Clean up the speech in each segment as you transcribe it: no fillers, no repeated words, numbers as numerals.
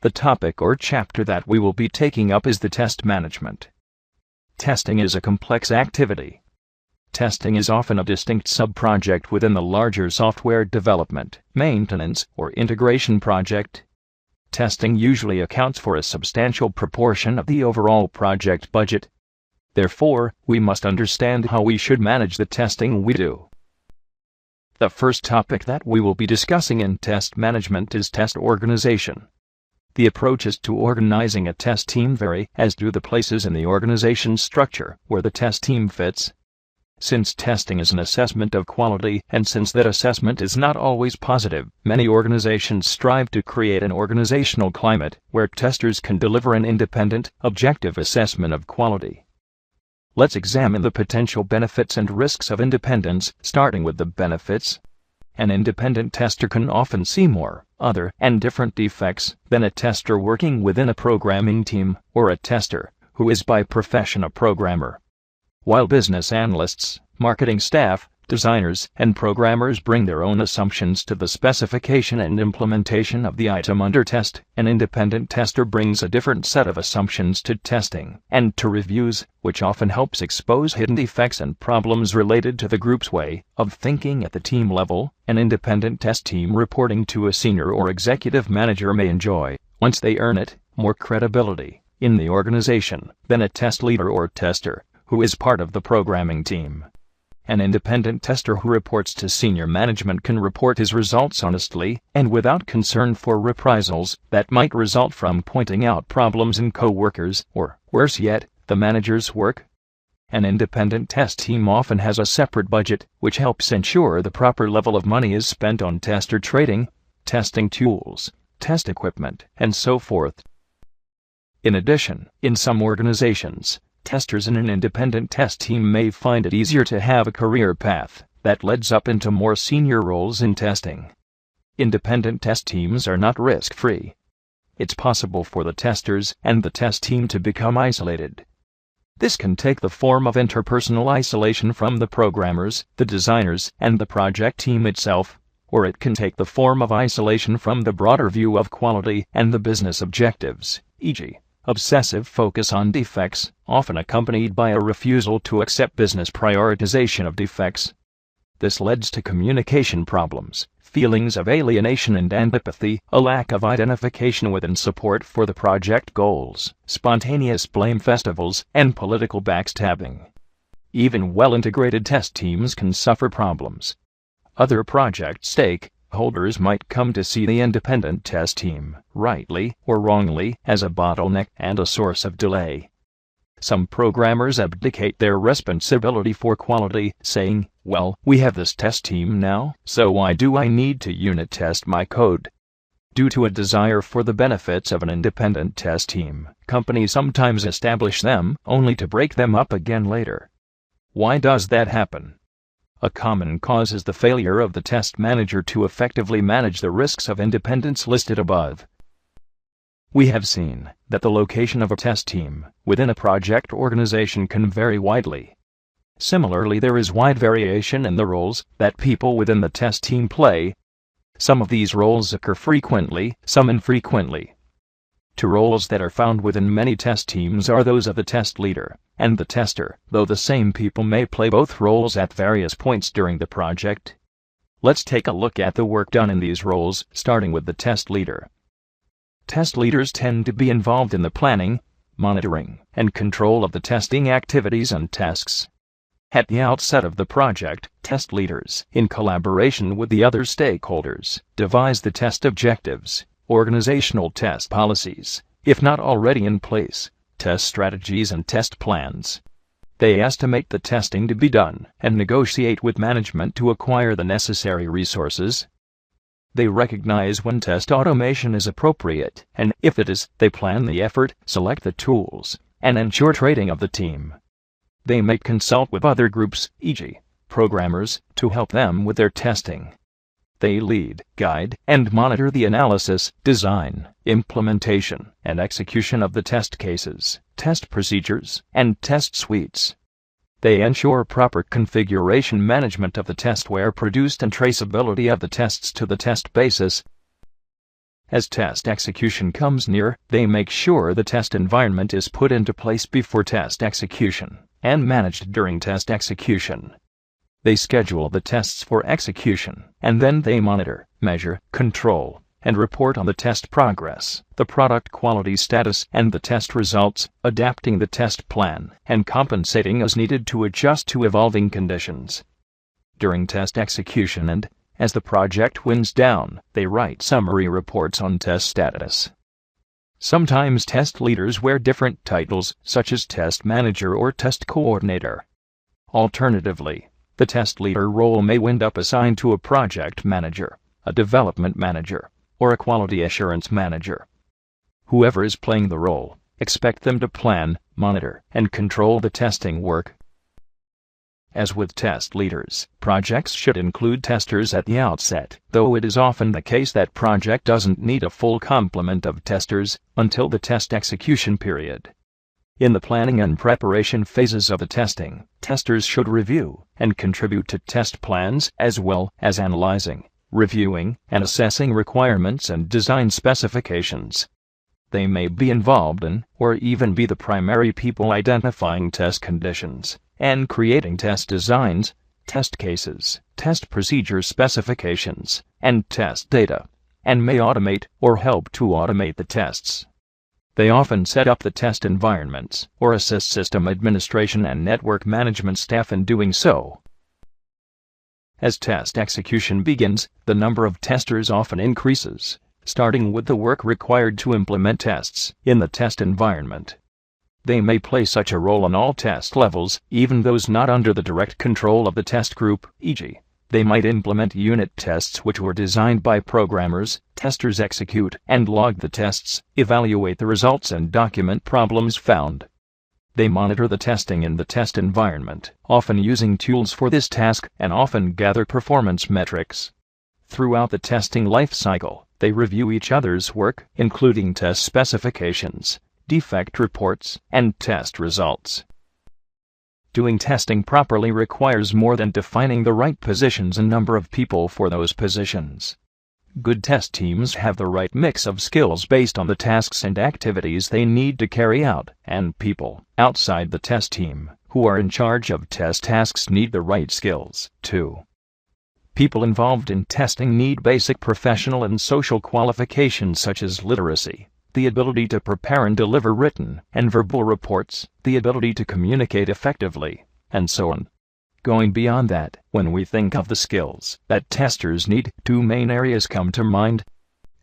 The topic or chapter that we will be taking up is the test management. Testing is a complex activity. Testing is often a distinct sub-project within the larger software development, maintenance, or integration project. Testing usually accounts for a substantial proportion of the overall project budget. Therefore, we must understand how we should manage the testing we do. The first topic that we will be discussing in test management is test organization. The approaches to organizing a test team vary, as do the places in the organization structure where the test team fits. Since testing is an assessment of quality, and since that assessment is not always positive, many organizations strive to create an organizational climate where testers can deliver an independent, objective assessment of quality. Let's examine the potential benefits and risks of independence, starting with the benefits. An independent tester can often see more, other, and different defects than a tester working within a programming team, or a tester who is by profession a programmer. While business analysts, marketing staff, designers, and programmers bring their own assumptions to the specification and implementation of the item under test, an independent tester brings a different set of assumptions to testing and to reviews, which often helps expose hidden defects and problems related to the group's way of thinking at the team level. An independent test team reporting to a senior or executive manager may enjoy, once they earn it, more credibility in the organization than a test leader or tester who is part of the programming team. An independent tester who reports to senior management can report his results honestly and without concern for reprisals that might result from pointing out problems in co-workers or, worse yet, the manager's work. An independent test team often has a separate budget, which helps ensure the proper level of money is spent on tester training, testing tools, test equipment, and so forth. In addition, in some organizations, testers in an independent test team may find it easier to have a career path that leads up into more senior roles in testing. Independent test teams are not risk-free. It's possible for the testers and the test team to become isolated. This can take the form of interpersonal isolation from the programmers, the designers, and the project team itself, or it can take the form of isolation from the broader view of quality and the business objectives, e.g., obsessive focus on defects, often accompanied by a refusal to accept business prioritization of defects. This leads to communication problems, feelings of alienation and antipathy, a lack of identification with and support for the project goals, spontaneous blame festivals, and political backstabbing. Even well-integrated test teams can suffer problems. Other project stakeholders might come to see the independent test team, rightly or wrongly, as a bottleneck and a source of delay. Some programmers abdicate their responsibility for quality, saying, "Well, we have this test team now, so why do I need to unit test my code?" Due to a desire for the benefits of an independent test team, companies sometimes establish them only to break them up again later. Why does that happen? A common cause is the failure of the test manager to effectively manage the risks of independence listed above. We have seen that the location of a test team within a project organization can vary widely. Similarly, there is wide variation in the roles that people within the test team play. Some of these roles occur frequently, some infrequently. Two roles that are found within many test teams are those of the test leader and the tester, though the same people may play both roles at various points during the project. Let's take a look at the work done in these roles, starting with the test leader. Test leaders tend to be involved in the planning, monitoring, and control of the testing activities and tasks. At the outset of the project, test leaders, in collaboration with the other stakeholders, devise the test objectives, organizational test policies, if not already in place, test strategies and test plans. They estimate the testing to be done and negotiate with management to acquire the necessary resources. They recognize when test automation is appropriate, and if it is, they plan the effort, select the tools, and ensure training of the team. They may consult with other groups, e.g., programmers, to help them with their testing. They lead, guide, and monitor the analysis, design, implementation, and execution of the test cases, test procedures, and test suites. They ensure proper configuration management of the testware produced and traceability of the tests to the test basis. As test execution comes near, they make sure the test environment is put into place before test execution and managed during test execution. They schedule the tests for execution, and then they monitor, measure, control, and report on the test progress, the product quality status, and the test results, adapting the test plan and compensating as needed to adjust to evolving conditions. During test execution and as the project winds down, they write summary reports on test status. Sometimes test leaders wear different titles, such as test manager or test coordinator. Alternatively, the test leader role may wind up assigned to a project manager, a development manager, or a quality assurance manager. Whoever is playing the role, expect them to plan, monitor, and control the testing work. As with test leaders, projects should include testers at the outset, though it is often the case that project doesn't need a full complement of testers until the test execution period. In the planning and preparation phases of the testing, testers should review and contribute to test plans as well as analyzing, reviewing, and assessing requirements and design specifications. They may be involved in, or even be the primary people identifying test conditions and creating test designs, test cases, test procedure specifications, and test data, and may automate or help to automate the tests. They often set up the test environments or assist system administration and network management staff in doing so. As test execution begins, the number of testers often increases, starting with the work required to implement tests in the test environment. They may play such a role on all test levels, even those not under the direct control of the test group, e.g., they might implement unit tests which were designed by programmers. Testers execute and log the tests, evaluate the results, and document problems found. They monitor the testing in the test environment, often using tools for this task, and often gather performance metrics. Throughout the testing life cycle, they review each other's work, including test specifications, defect reports, and test results. Doing testing properly requires more than defining the right positions and number of people for those positions. Good test teams have the right mix of skills based on the tasks and activities they need to carry out, and people outside the test team who are in charge of test tasks need the right skills, too. People involved in testing need basic professional and social qualifications such as literacy, the ability to prepare and deliver written and verbal reports, the ability to communicate effectively, and so on. Going beyond that, when we think of the skills that testers need, two main areas come to mind.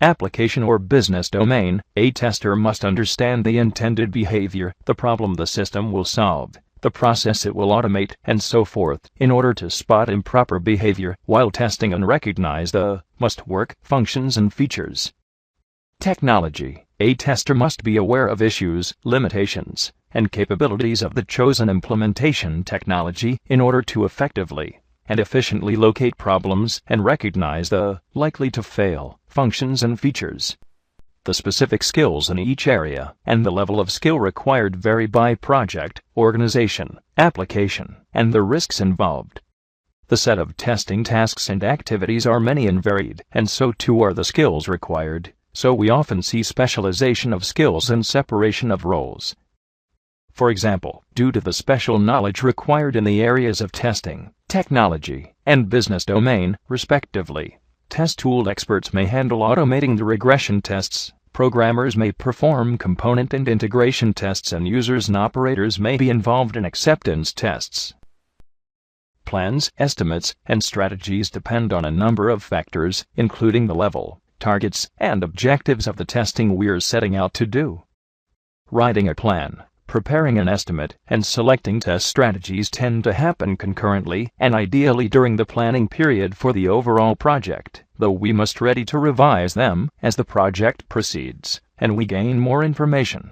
Application or business domain. A tester must understand the intended behavior, the problem the system will solve, the process it will automate, and so forth, in order to spot improper behavior while testing and recognize the must-work functions and features. Technology. A tester must be aware of issues, limitations, and capabilities of the chosen implementation technology in order to effectively and efficiently locate problems and recognize the likely to fail functions and features. The specific skills in each area and the level of skill required vary by project, organization, application, and the risks involved. The set of testing tasks and activities are many and varied, and so too are the skills required. So we often see specialization of skills and separation of roles. For example, due to the special knowledge required in the areas of testing, technology, and business domain, respectively, test tool experts may handle automating the regression tests, programmers may perform component and integration tests, and users and operators may be involved in acceptance tests. Plans, estimates, and strategies depend on a number of factors, including the level, targets, and objectives of the testing we're setting out to do. Writing a plan, preparing an estimate, and selecting test strategies tend to happen concurrently and ideally during the planning period for the overall project, though we must ready to revise them as the project proceeds and we gain more information.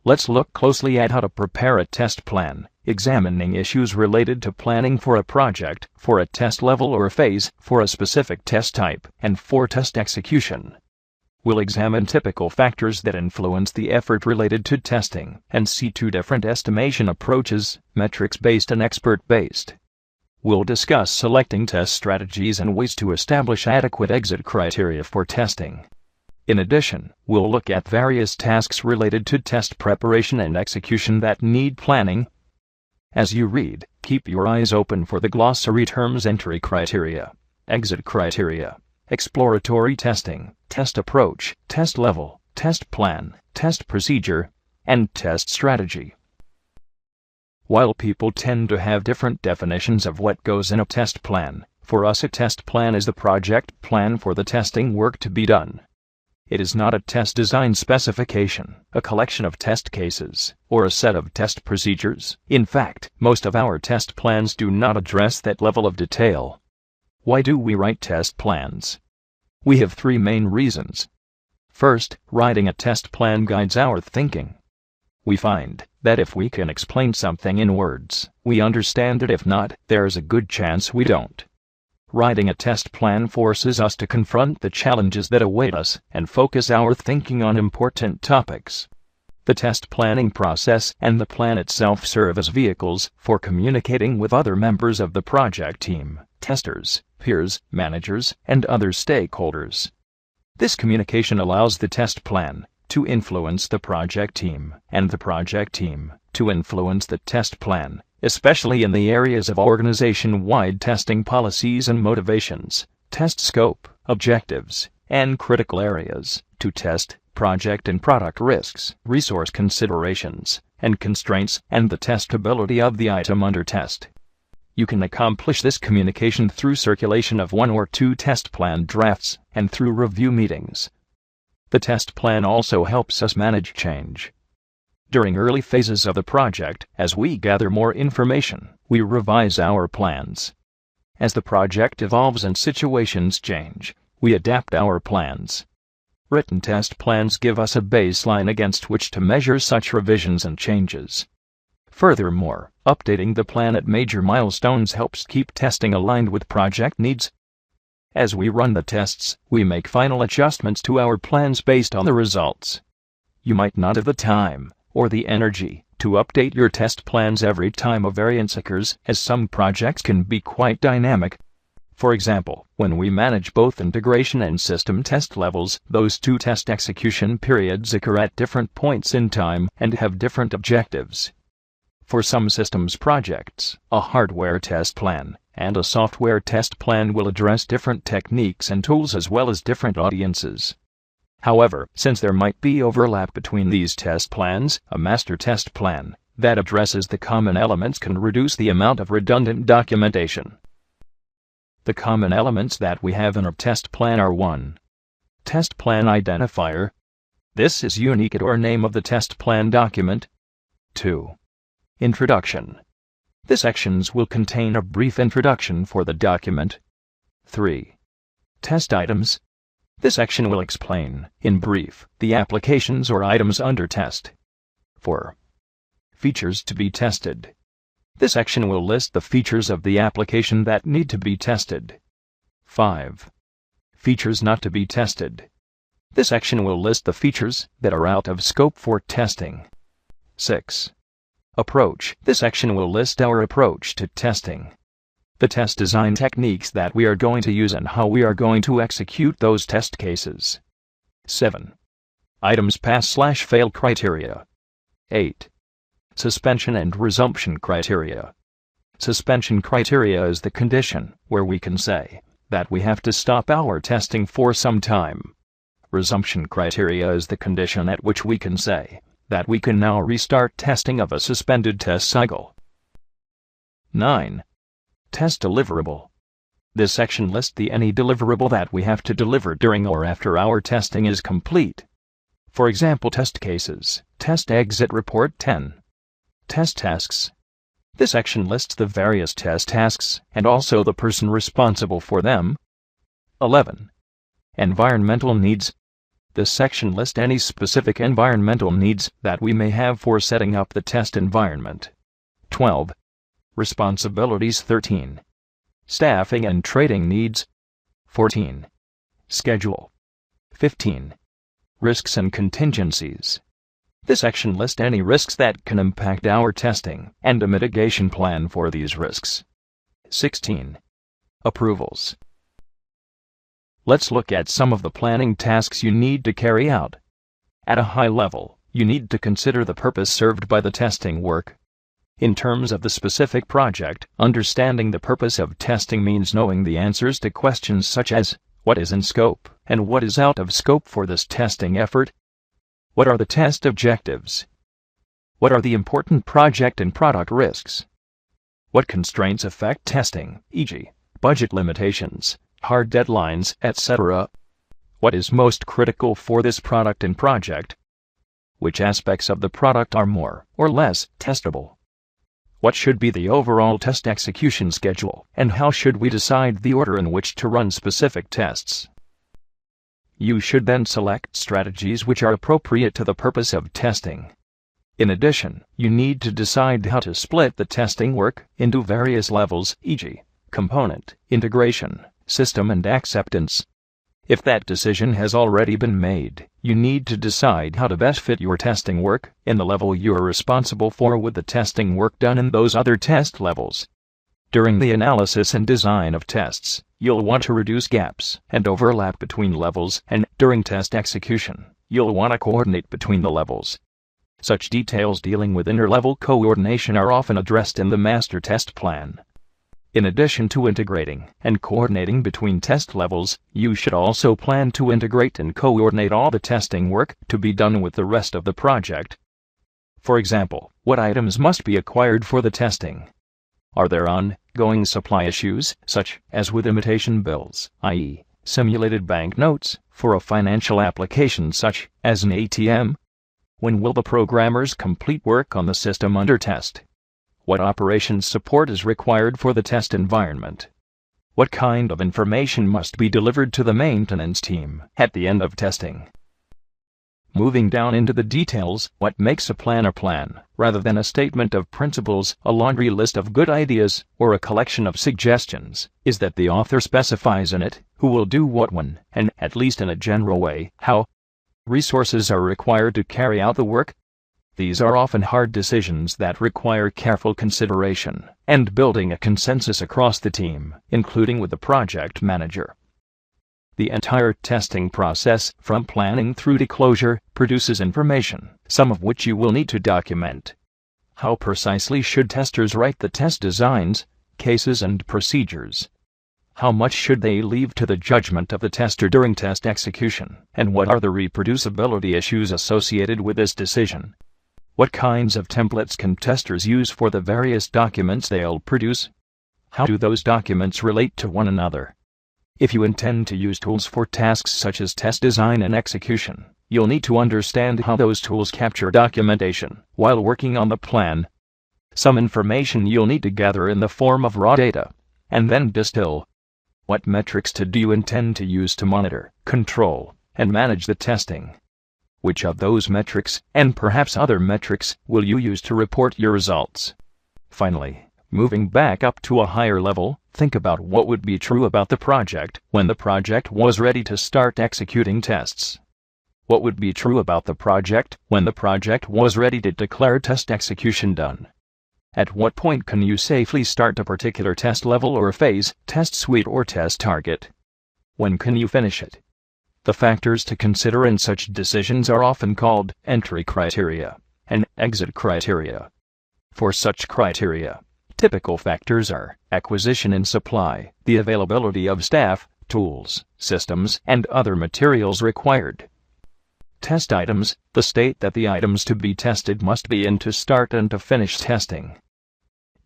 Let's look closely at how to prepare a test plan, examining issues related to planning for a project, for a test level or phase, for a specific test type, and for test execution. We'll examine typical factors that influence the effort related to testing, and see two different estimation approaches, metrics-based and expert-based. We'll discuss selecting test strategies and ways to establish adequate exit criteria for testing. In addition, we'll look at various tasks related to test preparation and execution that need planning. As you read, keep your eyes open for the glossary terms: entry criteria, exit criteria, exploratory testing, test approach, test level, test plan, test procedure, and test strategy. While people tend to have different definitions of what goes in a test plan, for us a test plan is the project plan for the testing work to be done. It is not a test design specification, a collection of test cases, or a set of test procedures. In fact, most of our test plans do not address that level of detail. Why do we write test plans? We have three main reasons. First, writing a test plan guides our thinking. We find that if we can explain something in words, we understand it. If not, there's a good chance we don't. Writing a test plan forces us to confront the challenges that await us and focus our thinking on important topics. The test planning process and the plan itself serve as vehicles for communicating with other members of the project team, testers, peers, managers, and other stakeholders. This communication allows the test plan to influence the project team, and the project team to influence the test plan, especially in the areas of organization-wide testing policies and motivations, test scope, objectives, and critical areas to test project and product risks, resource considerations, and constraints, and the testability of the item under test. You can accomplish this communication through circulation of 1 or 2 test plan drafts and through review meetings. The test plan also helps us manage change. During early phases of the project, as we gather more information, we revise our plans. As the project evolves and situations change, we adapt our plans. Written test plans give us a baseline against which to measure such revisions and changes. Furthermore, updating the plan at major milestones helps keep testing aligned with project needs. As we run the tests, we make final adjustments to our plans based on the results. You might not have the time or the energy to update your test plans every time a variance occurs, as some projects can be quite dynamic. For example, when we manage both integration and system test levels, those 2 test execution periods occur at different points in time and have different objectives. For some systems projects, a hardware test plan and a software test plan will address different techniques and tools as well as different audiences. However, since there might be overlap between these test plans, a master test plan that addresses the common elements can reduce the amount of redundant documentation. The common elements that we have in our test plan are 1. Test plan identifier. This is unique at or name of the test plan document. 2. Introduction. The sections will contain a brief introduction for the document. 3. Test items. This section will explain, in brief, the applications or items under test. 4. Features to be tested. This section will list the features of the application that need to be tested. 5. Features not to be tested. This section will list the features that are out of scope for testing. 6. Approach. This section will list our approach to testing, the test design techniques that we are going to use and how we are going to execute those test cases. 7. Items pass/fail criteria. 8. Suspension and resumption criteria. Suspension criteria is the condition where we can say that we have to stop our testing for some time. Resumption criteria is the condition at which we can say that we can now restart testing of a suspended test cycle. 9. Test deliverable. This section lists any deliverable that we have to deliver during or after our testing is complete. For example, test cases, test exit report 10. Test tasks. This section lists the various test tasks and also the person responsible for them. 11. Environmental needs. This section lists any specific environmental needs that we may have for setting up the test environment. 12. Responsibilities 13. Staffing and training needs. 14. Schedule. 15. Risks and contingencies. This section lists any risks that can impact our testing and a mitigation plan for these risks. 16. Approvals. Let's look at some of the planning tasks you need to carry out. At a high level, you need to consider the purpose served by the testing work. In terms of the specific project, understanding the purpose of testing means knowing the answers to questions such as, what is in scope, and what is out of scope for this testing effort? What are the test objectives? What are the important project and product risks? What constraints affect testing, e.g., budget limitations, hard deadlines, etc.? What is most critical for this product and project? Which aspects of the product are more or less testable? What should be the overall test execution schedule, and how should we decide the order in which to run specific tests? You should then select strategies which are appropriate to the purpose of testing. In addition, you need to decide how to split the testing work into various levels, e.g., component, integration, system, and acceptance. If that decision has already been made, you need to decide how to best fit your testing work in the level you are responsible for with the testing work done in those other test levels. During the analysis and design of tests, you'll want to reduce gaps and overlap between levels, and during test execution, you'll want to coordinate between the levels. Such details dealing with inter-level coordination are often addressed in the master test plan. In addition to integrating and coordinating between test levels, you should also plan to integrate and coordinate all the testing work to be done with the rest of the project. For example, what items must be acquired for the testing? Are there ongoing supply issues, such as with imitation bills, i.e., simulated banknotes, for a financial application such as an ATM? When will the programmers complete work on the system under test? What operations support is required for the test environment? What kind of information must be delivered to the maintenance team at the end of testing? Moving down into the details, what makes a plan, rather than a statement of principles, a laundry list of good ideas, or a collection of suggestions, is that the author specifies in it who will do what when, and, at least in a general way, how. Resources are required to carry out the work. These are often hard decisions that require careful consideration and building a consensus across the team, including with the project manager. The entire testing process, from planning through to closure, produces information, some of which you will need to document. How precisely should testers write the test designs, cases, and procedures? How much should they leave to the judgment of the tester during test execution, and what are the reproducibility issues associated with this decision? What kinds of templates can testers use for the various documents they'll produce? How do those documents relate to one another? If you intend to use tools for tasks such as test design and execution, you'll need to understand how those tools capture documentation while working on the plan. Some information you'll need to gather in the form of raw data, and then distill. What metrics do you intend to use to monitor, control, and manage the testing? Which of those metrics, and perhaps other metrics, will you use to report your results? Finally, moving back up to a higher level, think about what would be true about the project when the project was ready to start executing tests. What would be true about the project when the project was ready to declare test execution done? At what point can you safely start a particular test level or phase, test suite, or test target? When can you finish it? The factors to consider in such decisions are often called entry criteria and exit criteria. For such criteria, typical factors are acquisition and supply, the availability of staff, tools, systems, and other materials required. Test items, the state that the items to be tested must be in to start and to finish testing.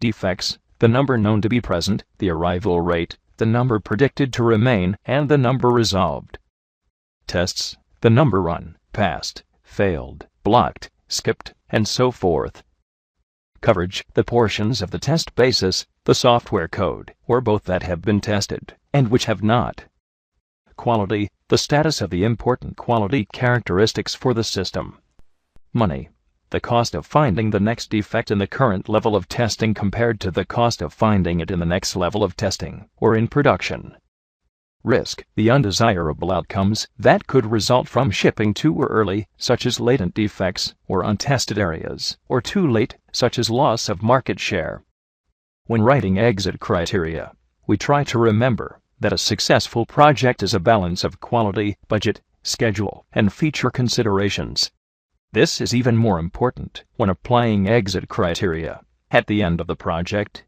Defects, the number known to be present, the arrival rate, the number predicted to remain, and the number resolved. Tests, the number run, passed, failed, blocked, skipped, and so forth. Coverage, the portions of the test basis, the software code, or both that have been tested, and which have not. Quality, the status of the important quality characteristics for the system. Money, the cost of finding the next defect in the current level of testing compared to the cost of finding it in the next level of testing, or in production. Risk, the undesirable outcomes that could result from shipping too early, such as latent defects, or untested areas, or too late, such as loss of market share. When writing exit criteria, we try to remember that a successful project is a balance of quality, budget, schedule, and feature considerations. This is even more important when applying exit criteria at the end of the project.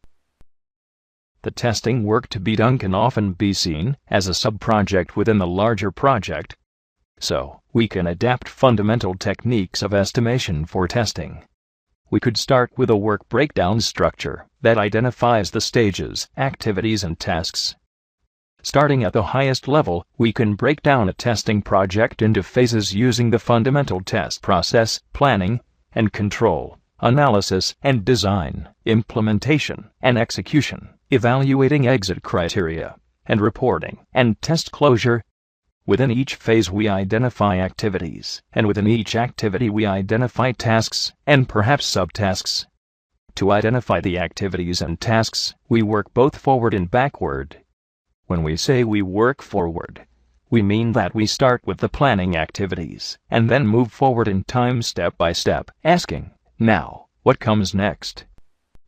The testing work to be done can often be seen as a sub-project within the larger project, so we can adapt fundamental techniques of estimation for testing. We could start with a work breakdown structure that identifies the stages, activities, and tasks. Starting at the highest level, we can break down a testing project into phases using the fundamental test process: planning and control, analysis and design, implementation and execution, evaluating exit criteria, and reporting and test closure. Within each phase we identify activities, and within each activity we identify tasks, and perhaps subtasks. To identify the activities and tasks, we work both forward and backward. When we say we work forward, we mean that we start with the planning activities, and then move forward in time step by step, asking, "Now, what comes next?"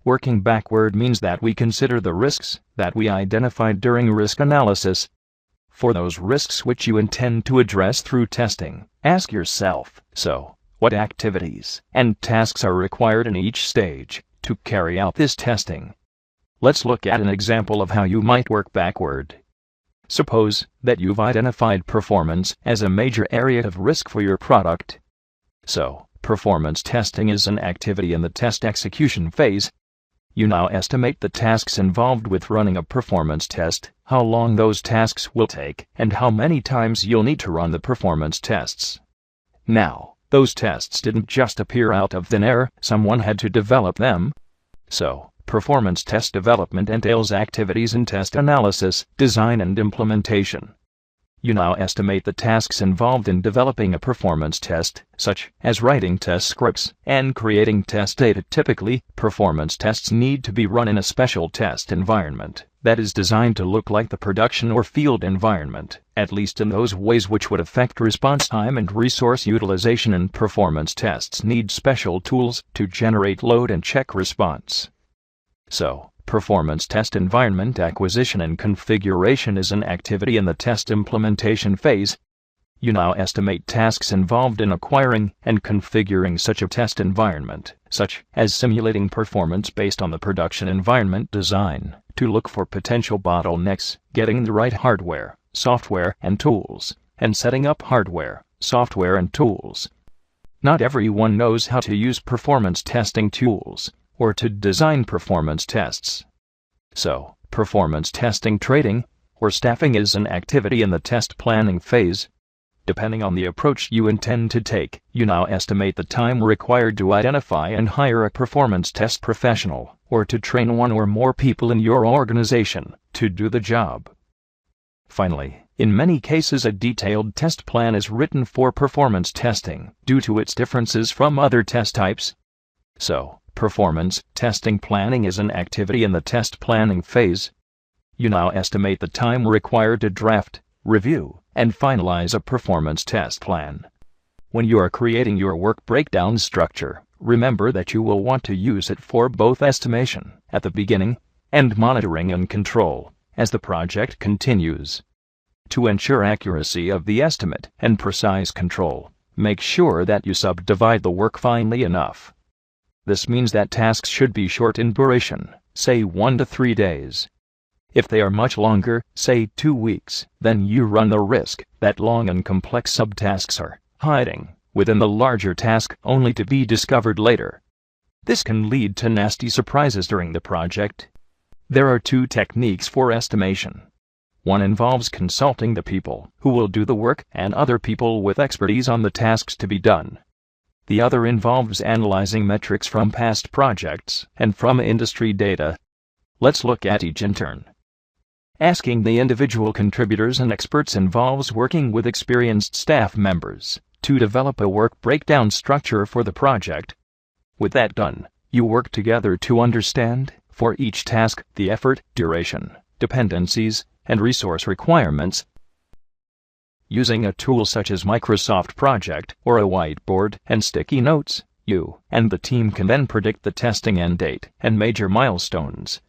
Working backward means that we consider the risks that we identified during risk analysis. For those risks which you intend to address through testing, ask yourself, so, what activities and tasks are required in each stage to carry out this testing? Let's look at an example of how you might work backward. Suppose that you've identified performance as a major area of risk for your product. So, performance testing is an activity in the test execution phase. You now estimate the tasks involved with running a performance test, how long those tasks will take, and how many times you'll need to run the performance tests. Now, those tests didn't just appear out of thin air, someone had to develop them. So, performance test development entails activities in test analysis, design, and implementation. You now estimate the tasks involved in developing a performance test, such as writing test scripts and creating test data. Typically, performance tests need to be run in a special test environment that is designed to look like the production or field environment, at least in those ways which would affect response time and resource utilization, and performance tests need special tools to generate load and check response. So, performance test environment acquisition and configuration is an activity in the test implementation phase. You now estimate tasks involved in acquiring and configuring such a test environment, such as simulating performance based on the production environment design, to look for potential bottlenecks, getting the right hardware, software, and tools, and setting up hardware, software, and tools. Not everyone knows how to use performance testing tools or to design performance tests. So, performance testing training or staffing is an activity in the test planning phase. Depending on the approach you intend to take, you now estimate the time required to identify and hire a performance test professional, or to train one or more people in your organization to do the job. Finally, in many cases a detailed test plan is written for performance testing due to its differences from other test types. So, performance testing planning is an activity in the test planning phase. You now estimate the time required to draft, review, and finalize a performance test plan. When you are creating your work breakdown structure, remember that you will want to use it for both estimation at the beginning and monitoring and control as the project continues. To ensure accuracy of the estimate and precise control, make sure that you subdivide the work finely enough. This means that tasks should be short in duration, say 1 to 3 days. If they are much longer, say 2 weeks, then you run the risk that long and complex subtasks are hiding within the larger task only to be discovered later. This can lead to nasty surprises during the project. There are 2 techniques for estimation. One involves consulting the people who will do the work and other people with expertise on the tasks to be done. The other involves analyzing metrics from past projects and from industry data. Let's look at each in turn. Asking the individual contributors and experts involves working with experienced staff members to develop a work breakdown structure for the project. With that done, you work together to understand, for each task, the effort, duration, dependencies, and resource requirements. Using a tool such as Microsoft Project or a whiteboard and sticky notes, you and the team can then predict the testing end date and major milestones.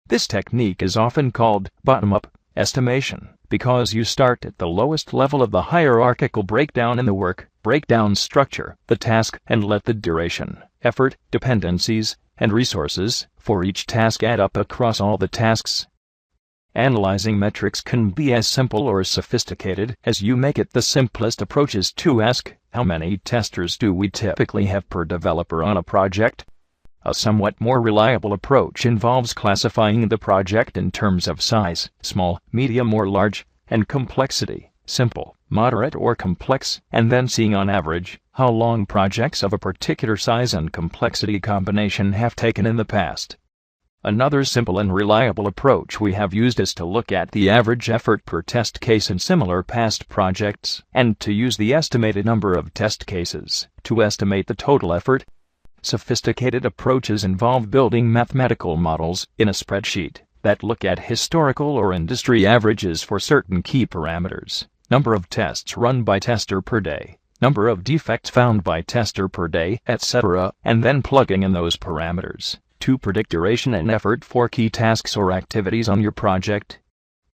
This technique is often called bottom-up Estimation, because you start at the lowest level of the hierarchical breakdown in the work, break down structure, the task, and let the duration, effort, dependencies, and resources for each task add up across all the tasks. Analyzing metrics can be as simple or as sophisticated as you make it. The simplest approach is to ask, how many testers do we typically have per developer on a project? A somewhat more reliable approach involves classifying the project in terms of size, small, medium or large, and complexity, simple, moderate or complex, and then seeing on average how long projects of a particular size and complexity combination have taken in the past. Another simple and reliable approach we have used is to look at the average effort per test case in similar past projects, and to use the estimated number of test cases to estimate the total effort. Sophisticated approaches involve building mathematical models in a spreadsheet that look at historical or industry averages for certain key parameters: number of tests run by tester per day, number of defects found by tester per day, etc., and then plugging in those parameters to predict duration and effort for key tasks or activities on your project.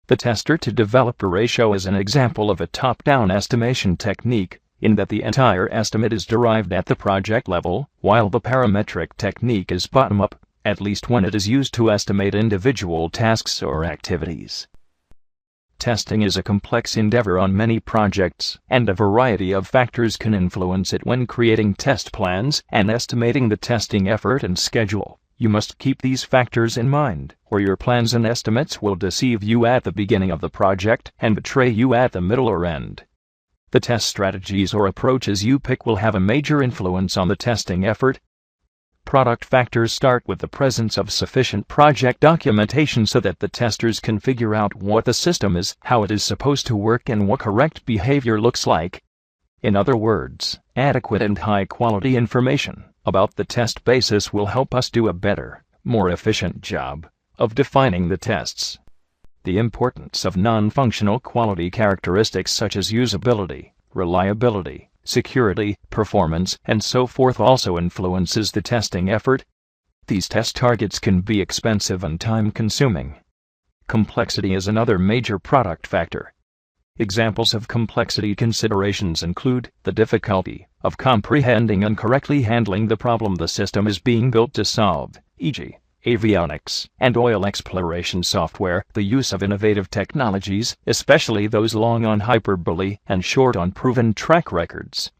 The tester-to-developer ratio is an example of a top-down estimation technique, in that the entire estimate is derived at the project level, while the parametric technique is bottom-up, at least when it is used to estimate individual tasks or activities. Testing is a complex endeavor on many projects, and a variety of factors can influence it when creating test plans and estimating the testing effort and schedule. You must keep these factors in mind, or your plans and estimates will deceive you at the beginning of the project and betray you at the middle or end. The test strategies or approaches you pick will have a major influence on the testing effort. Product factors start with the presence of sufficient project documentation so that the testers can figure out what the system is, how it is supposed to work, and what correct behavior looks like. In other words, adequate and high-quality information about the test basis will help us do a better, more efficient job of defining the tests. The importance of non-functional quality characteristics such as usability, reliability, security, performance, and so forth also influences the testing effort. These test targets can be expensive and time-consuming. Complexity is another major product factor. Examples of complexity considerations include the difficulty of comprehending and correctly handling the problem the system is being built to solve, e.g., avionics and oil exploration software, the use of innovative technologies, especially those long on hyperbole and short on proven track records,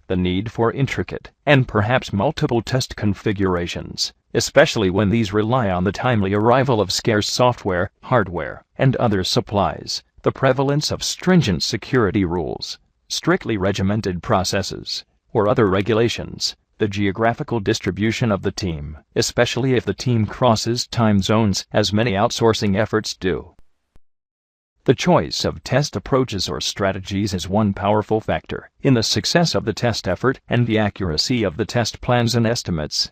the need for intricate and perhaps multiple test configurations, especially when these rely on the timely arrival of scarce software, hardware, and other supplies, the prevalence of stringent security rules, strictly regimented processes, or other regulations, the geographical distribution of the team, especially if the team crosses time zones, as many outsourcing efforts do. The choice of test approaches or strategies is one powerful factor in the success of the test effort and the accuracy of the test plans and estimates.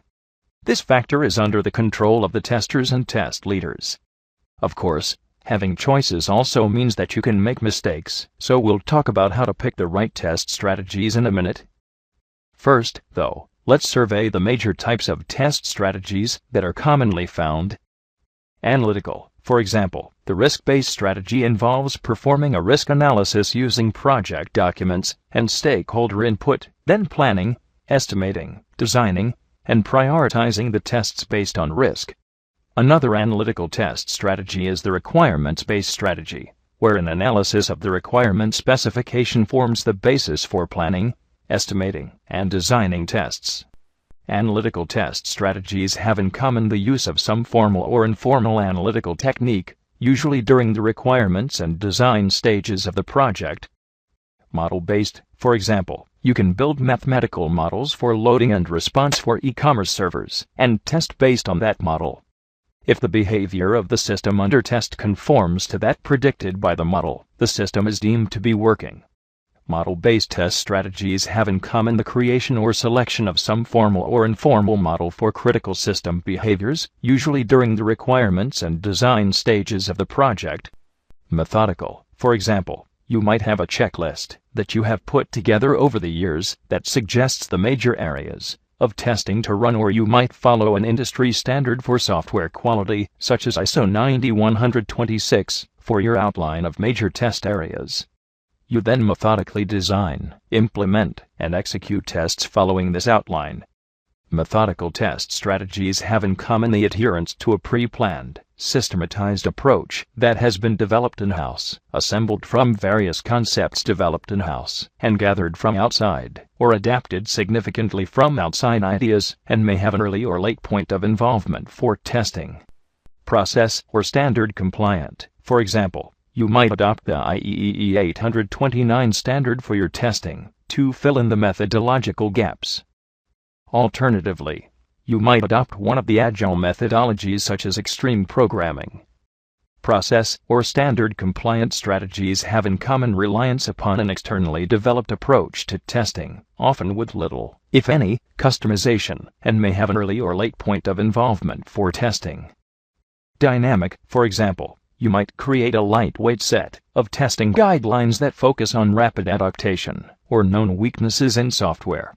This factor is under the control of the testers and test leaders. Of course, having choices also means that you can make mistakes, so we'll talk about how to pick the right test strategies in a minute. First, though, let's survey the major types of test strategies that are commonly found. Analytical. For example, the risk-based strategy involves performing a risk analysis using project documents and stakeholder input, then planning, estimating, designing, and prioritizing the tests based on risk. Another analytical test strategy is the requirements-based strategy, where an analysis of the requirement specification forms the basis for planning, estimating, and designing tests. Analytical test strategies have in common the use of some formal or informal analytical technique, usually during the requirements and design stages of the project. Model-based, for example, you can build mathematical models for loading and response for e-commerce servers, and test based on that model. If the behavior of the system under test conforms to that predicted by the model, the system is deemed to be working. Model-based test strategies have in common the creation or selection of some formal or informal model for critical system behaviors, usually during the requirements and design stages of the project. Methodical, for example, you might have a checklist that you have put together over the years that suggests the major areas of testing to run, or you might follow an industry standard for software quality, such as ISO 9126, for your outline of major test areas. You then methodically design, implement, and execute tests following this outline. Methodical test strategies have in common the adherence to a pre-planned, systematized approach that has been developed in-house, assembled from various concepts developed in-house, and gathered from outside, or adapted significantly from outside ideas, and may have an early or late point of involvement for testing. Process or standard compliant. For example, you might adopt the IEEE 829 standard for your testing to fill in the methodological gaps. Alternatively, you might adopt one of the agile methodologies such as extreme programming. Process or standard compliant strategies have in common reliance upon an externally developed approach to testing, often with little, if any, customization, and may have an early or late point of involvement for testing. Dynamic. For example, you might create a lightweight set of testing guidelines that focus on rapid adaptation or known weaknesses in software.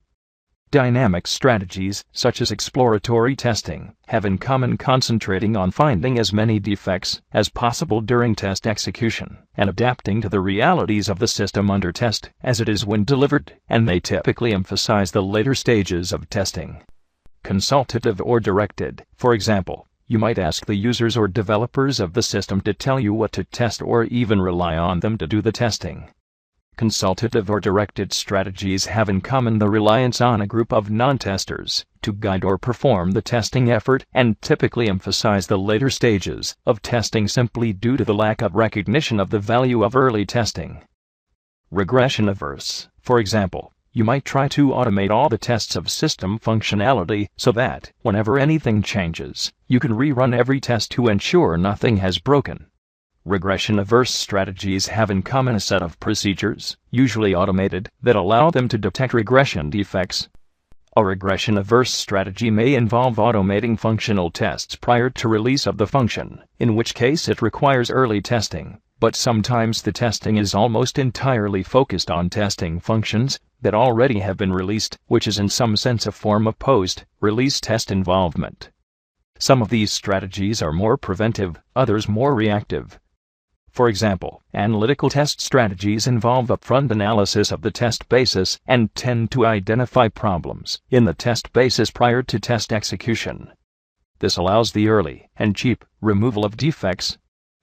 Dynamic strategies, such as exploratory testing, have in common concentrating on finding as many defects as possible during test execution and adapting to the realities of the system under test as it is when delivered, and they typically emphasize the later stages of testing. Consultative or directed. For example, you might ask the users or developers of the system to tell you what to test or even rely on them to do the testing. Consultative or directed strategies have in common the reliance on a group of non-testers to guide or perform the testing effort and typically emphasize the later stages of testing simply due to the lack of recognition of the value of early testing. Regression averse. For example, you might try to automate all the tests of system functionality so that, whenever anything changes, you can rerun every test to ensure nothing has broken. Regression-averse strategies have in common a set of procedures, usually automated, that allow them to detect regression defects. A regression-averse strategy may involve automating functional tests prior to release of the function, in which case it requires early testing, but sometimes the testing is almost entirely focused on testing functions that already have been released, which is in some sense a form of post-release test involvement. Some of these strategies are more preventive, others more reactive. For example, analytical test strategies involve upfront analysis of the test basis and tend to identify problems in the test basis prior to test execution. This allows the early and cheap removal of defects.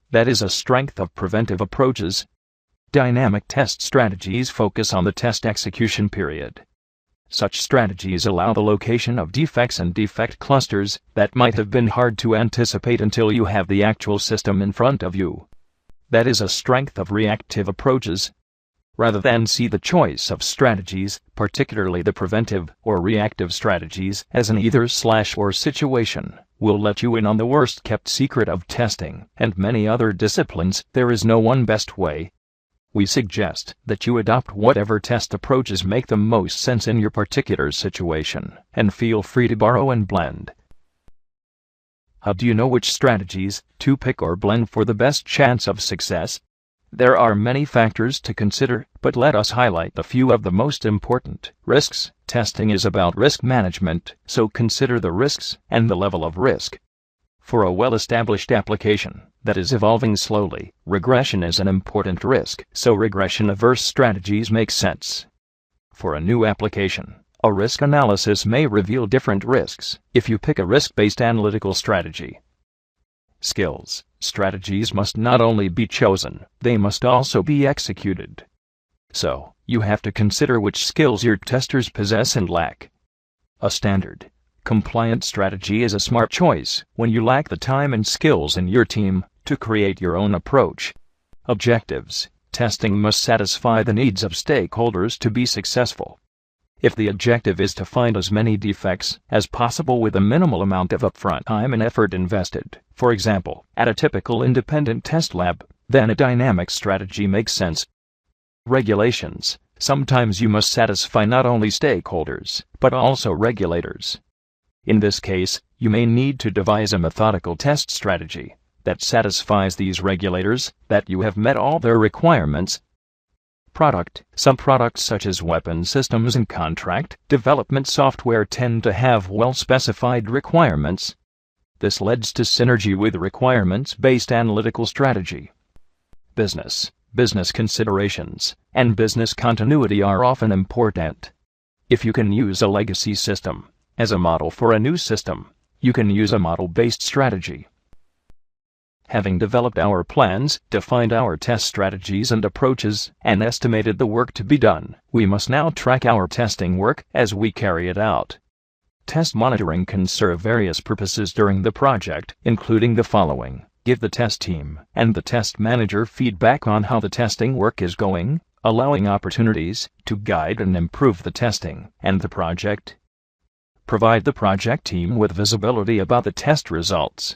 That is a strength of preventive approaches. Dynamic test strategies focus on the test execution period. Such strategies allow the location of defects and defect clusters that might have been hard to anticipate until you have the actual system in front of you. That is a strength of reactive approaches. Rather than see the choice of strategies, particularly the preventive or reactive strategies, as an either/or situation, will let you in on the worst-kept secret of testing and many other disciplines. There is no one best way. We suggest that you adopt whatever test approaches make the most sense in your particular situation, and feel free to borrow and blend. How do you know which strategies to pick or blend for the best chance of success? There are many factors to consider, but let us highlight a few of the most important. Risks. Testing is about risk management, so consider the risks and the level of risk. For a well-established application that is evolving slowly, regression is an important risk, so regression-averse strategies make sense. For a new application, a risk analysis may reveal different risks if you pick a risk-based analytical strategy. Skills. Strategies must not only be chosen, they must also be executed. So, you have to consider which skills your testers possess and lack. A standard compliant strategy is a smart choice when you lack the time and skills in your team to create your own approach. Objectives. Testing must satisfy the needs of stakeholders to be successful. If the objective is to find as many defects as possible with a minimal amount of upfront time and effort invested, for example, at a typical independent test lab, then a dynamic strategy makes sense. Regulations. Sometimes you must satisfy not only stakeholders, but also regulators. In this case, you may need to devise a methodical test strategy that satisfies these regulators, that you have met all their requirements. Product. Some products such as weapon systems and contract development software tend to have well-specified requirements. This leads to synergy with requirements-based analytical strategy. Business considerations, and business continuity are often important. If you can use a legacy system as a model for a new system, you can use a model-based strategy. Having developed our plans, defined our test strategies and approaches, and estimated the work to be done, we must now track our testing work as we carry it out. Test monitoring can serve various purposes during the project, including the following: give the test team and the test manager feedback on how the testing work is going, allowing opportunities to guide and improve the testing and the project. Provide the project team with visibility about the test results.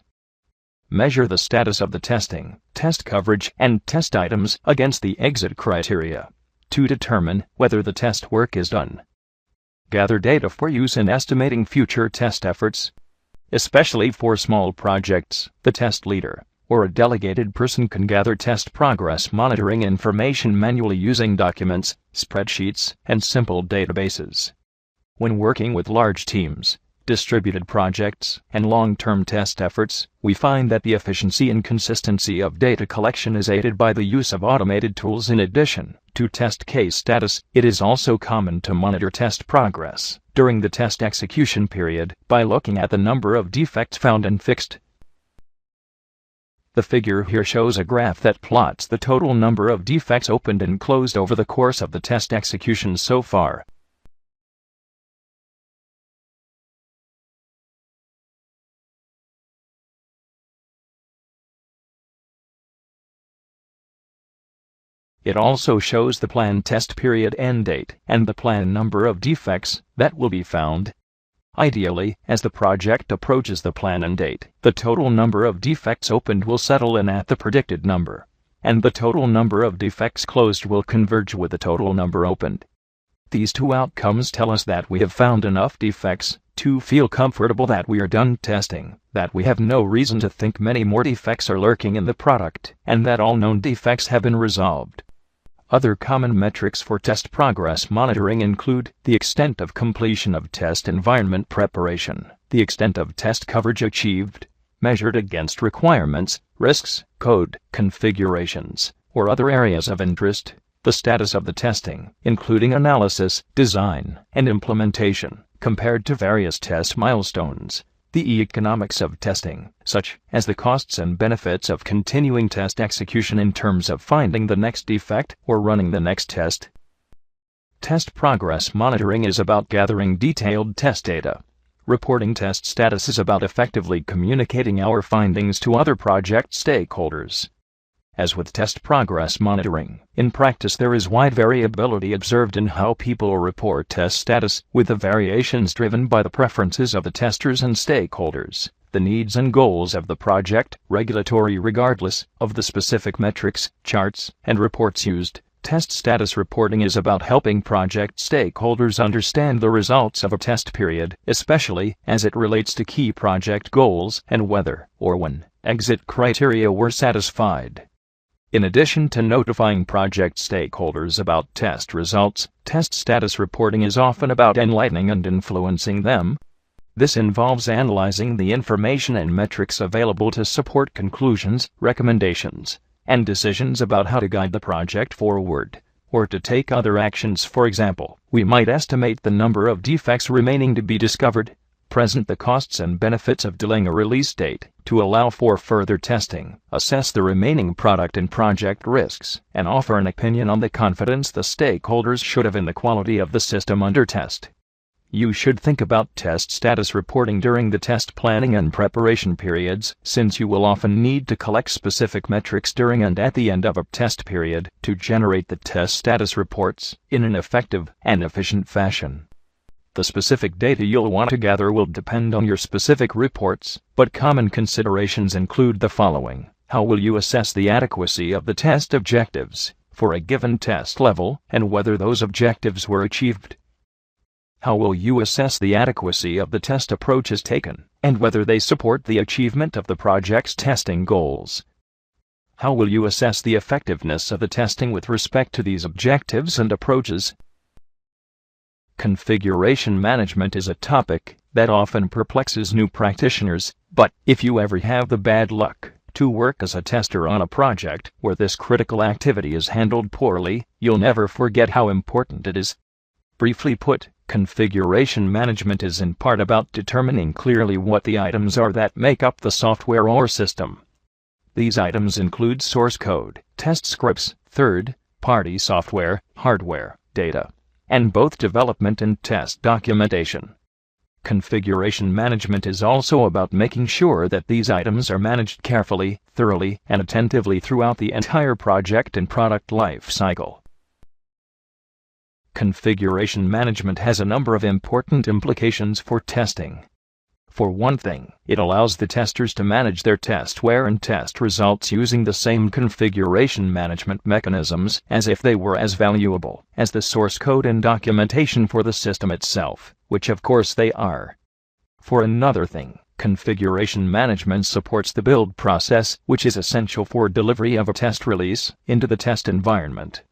Measure the status of the testing, test coverage, and test items against the exit criteria to determine whether the test work is done. Gather data for use in estimating future test efforts. Especially for small projects, the test leader or a delegated person can gather test progress monitoring information manually using documents, spreadsheets, and simple databases. When working with large teams, distributed projects, and long-term test efforts, we find that the efficiency and consistency of data collection is aided by the use of automated tools. In addition to test case status, it is also common to monitor test progress during the test execution period by looking at the number of defects found and fixed. The figure here shows a graph that plots the total number of defects opened and closed over the course of the test execution so far. It also shows the planned test period end date and the planned number of defects that will be found. Ideally, as the project approaches the planned end date, the total number of defects opened will settle in at the predicted number, and the total number of defects closed will converge with the total number opened. These two outcomes tell us that we have found enough defects to feel comfortable that we are done testing, that we have no reason to think many more defects are lurking in the product, and that all known defects have been resolved. Other common metrics for test progress monitoring include the extent of completion of test environment preparation, the extent of test coverage achieved, measured against requirements, risks, code, configurations, or other areas of interest, the status of the testing, including analysis, design, and implementation, compared to various test milestones, the economics of testing, such as the costs and benefits of continuing test execution in terms of finding the next defect or running the next test. Test progress monitoring is about gathering detailed test data. Reporting test status is about effectively communicating our findings to other project stakeholders. As with test progress monitoring, in practice there is wide variability observed in how people report test status, with the variations driven by the preferences of the testers and stakeholders, the needs and goals of the project, regulatory regardless of the specific metrics, charts, and reports used. Test status reporting is about helping project stakeholders understand the results of a test period, especially as it relates to key project goals and whether or when exit criteria were satisfied. In addition to notifying project stakeholders about test results, test status reporting is often about enlightening and influencing them. This involves analyzing the information and metrics available to support conclusions, recommendations, and decisions about how to guide the project forward, or to take other actions. For example, we might estimate the number of defects remaining to be discovered, present the costs and benefits of delaying a release date to allow for further testing, assess the remaining product and project risks, and offer an opinion on the confidence the stakeholders should have in the quality of the system under test. You should think about test status reporting during the test planning and preparation periods, since you will often need to collect specific metrics during and at the end of a test period to generate the test status reports in an effective and efficient fashion. The specific data you'll want to gather will depend on your specific reports, but common considerations include the following. How will you assess the adequacy of the test objectives for a given test level and whether those objectives were achieved? How will you assess the adequacy of the test approaches taken and whether they support the achievement of the project's testing goals? How will you assess the effectiveness of the testing with respect to these objectives and approaches? Configuration management is a topic that often perplexes new practitioners, but if you ever have the bad luck To work as a tester on a project where this critical activity is handled poorly, you'll never forget how important it is. Briefly put, configuration management is in part about determining clearly what the items are that make up the software or system. These items include source code, test scripts, third-party software, hardware, data, and both development and test documentation. Configuration management is also about making sure that these items are managed carefully, thoroughly, and attentively throughout the entire project and product life cycle. Configuration management has a number of important implications for testing. For one thing, it allows the testers to manage their testware and test results using the same configuration management mechanisms as if they were as valuable as the source code and documentation for the system itself, which of course they are. For another thing, configuration management supports the build process, which is essential for delivery of a test release into the test environment.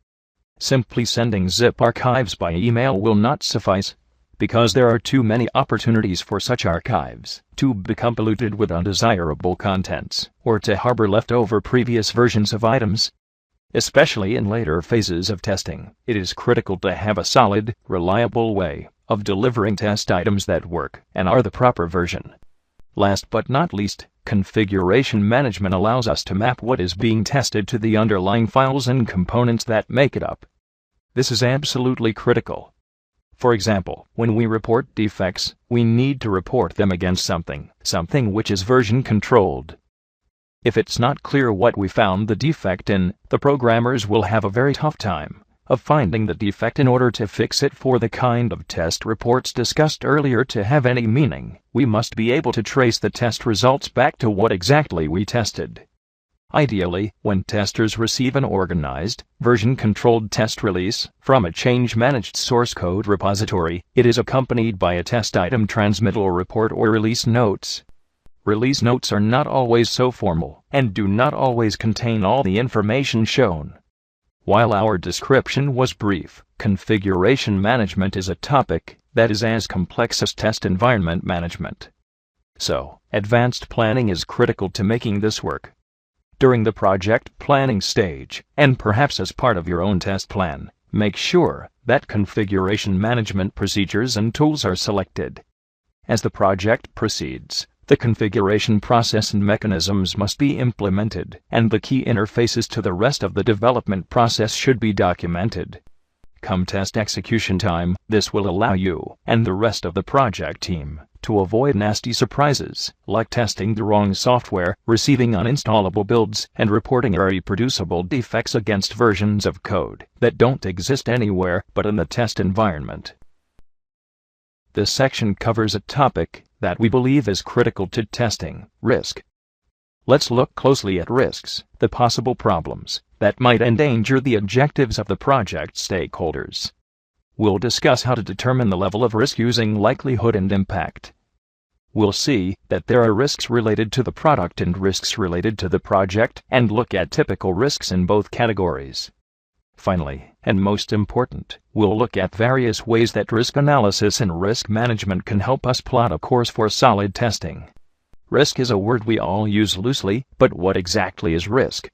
Simply sending zip archives by email will not suffice, because there are too many opportunities for such archives to become polluted with undesirable contents, or to harbor leftover previous versions of items. Especially in later phases of testing, it is critical to have a solid, reliable way of delivering test items that work and are the proper version. Last but not least, configuration management allows us to map what is being tested to the underlying files and components that make it up. This is absolutely critical. For example, when we report defects, we need to report them against something which is version controlled. If it's not clear what we found the defect in, the programmers will have a very tough time of finding the defect in order to fix it. For the kind of test reports discussed earlier to have any meaning, we must be able to trace the test results back to what exactly we tested. Ideally, when testers receive an organized, version-controlled test release from a change-managed source code repository, it is accompanied by a test item transmittal report or release notes. Release notes are not always so formal and do not always contain all the information shown. While our description was brief, configuration management is a topic that is as complex as test environment management. So, advanced planning is critical to making this work. During the project planning stage, and perhaps as part of your own test plan, make sure that configuration management procedures and tools are selected. As the project proceeds, the configuration process and mechanisms must be implemented, and the key interfaces to the rest of the development process should be documented. Come test execution time, this will allow you and the rest of the project team to avoid nasty surprises, like testing the wrong software, receiving uninstallable builds, and reporting irreproducible defects against versions of code that don't exist anywhere but in the test environment. This section covers a topic that we believe is critical to testing: risk. Let's look closely at risks, the possible problems that might endanger the objectives of the project stakeholders. We'll discuss how to determine the level of risk using likelihood and impact. We'll see that there are risks related to the product and risks related to the project, and look at typical risks in both categories. Finally, and most important, we'll look at various ways that risk analysis and risk management can help us plot a course for solid testing. Risk is a word we all use loosely, but what exactly is risk?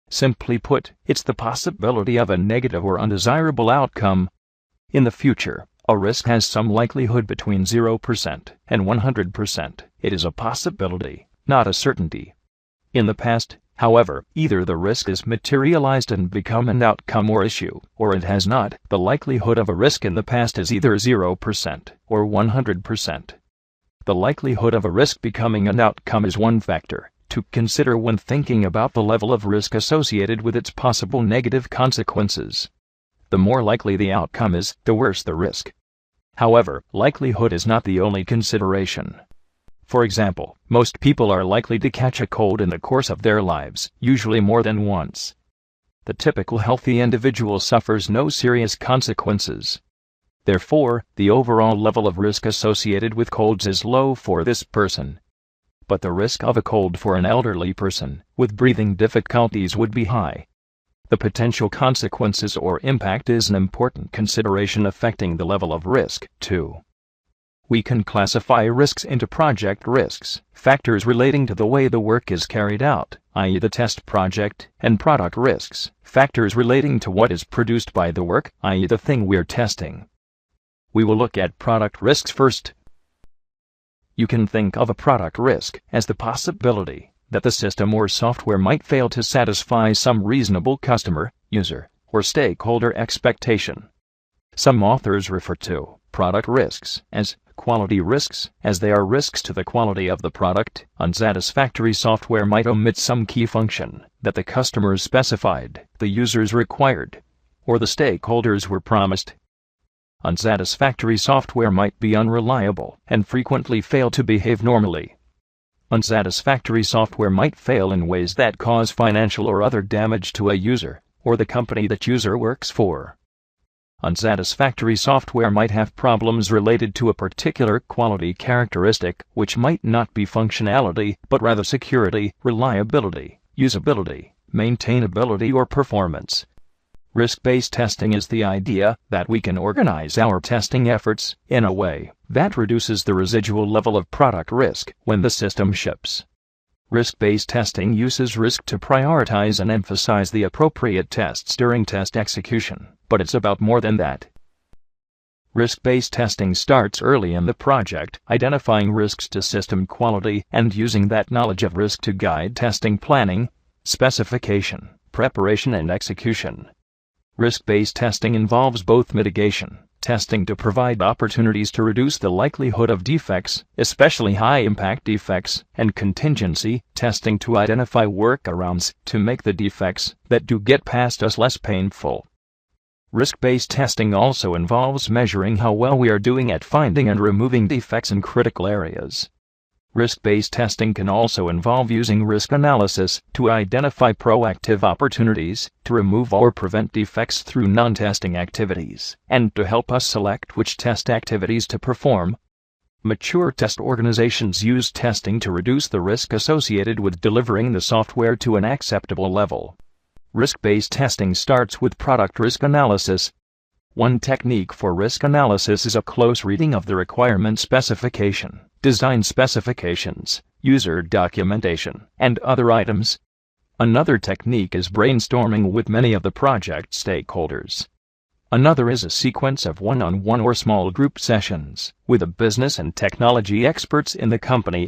Simply put, it's the possibility of a negative or undesirable outcome. In the future, a risk has some likelihood between 0% and 100%. It is a possibility, not a certainty. In the past, however, either the risk is materialized and become an outcome or issue, or it has not. The likelihood of a risk in the past is either 0% or 100%. The likelihood of a risk becoming an outcome is one factor to consider when thinking about the level of risk associated with its possible negative consequences. The more likely the outcome is, the worse the risk. However, likelihood is not the only consideration. For example, most people are likely to catch a cold in the course of their lives, usually more than once. The typical healthy individual suffers no serious consequences. Therefore, the overall level of risk associated with colds is low for this person. But the risk of a cold for an elderly person with breathing difficulties would be high. The potential consequences or impact is an important consideration affecting the level of risk, too. We can classify risks into project risks, factors relating to the way the work is carried out, i.e. the test project, and product risks, factors relating to what is produced by the work, i.e. the thing we're testing. We will look at product risks first. You can think of a product risk as the possibility that the system or software might fail to satisfy some reasonable customer, user, or stakeholder expectation. Some authors refer to product risks as quality risks, as they are risks to the quality of the product. Unsatisfactory software might omit some key function that the customers specified, the users required, or the stakeholders were promised. Unsatisfactory software might be unreliable and frequently fail to behave normally. Unsatisfactory software might fail in ways that cause financial or other damage to a user or the company that user works for. Unsatisfactory software might have problems related to a particular quality characteristic, which might not be functionality, but rather security, reliability, usability, maintainability, or performance. Risk-based testing is the idea that we can organize our testing efforts in a way that reduces the residual level of product risk when the system ships. Risk-based testing uses risk to prioritize and emphasize the appropriate tests during test execution, but it's about more than that. Risk-based testing starts early in the project, identifying risks to system quality and using that knowledge of risk to guide testing planning, specification, preparation, and execution. Risk-based testing involves both mitigation testing to provide opportunities to reduce the likelihood of defects, especially high-impact defects, and contingency testing to identify workarounds to make the defects that do get past us less painful. Risk-based testing also involves measuring how well we are doing at finding and removing defects in critical areas. Risk-based testing can also involve using risk analysis to identify proactive opportunities to remove or prevent defects through non-testing activities, and to help us select which test activities to perform. Mature test organizations use testing to reduce the risk associated with delivering the software to an acceptable level. Risk-based testing starts with product risk analysis. One technique for risk analysis is a close reading of the requirement specification, design specifications, user documentation, and other items. Another technique is brainstorming with many of the project stakeholders. Another is a sequence of one-on-one or small group sessions with the business and technology experts in the company.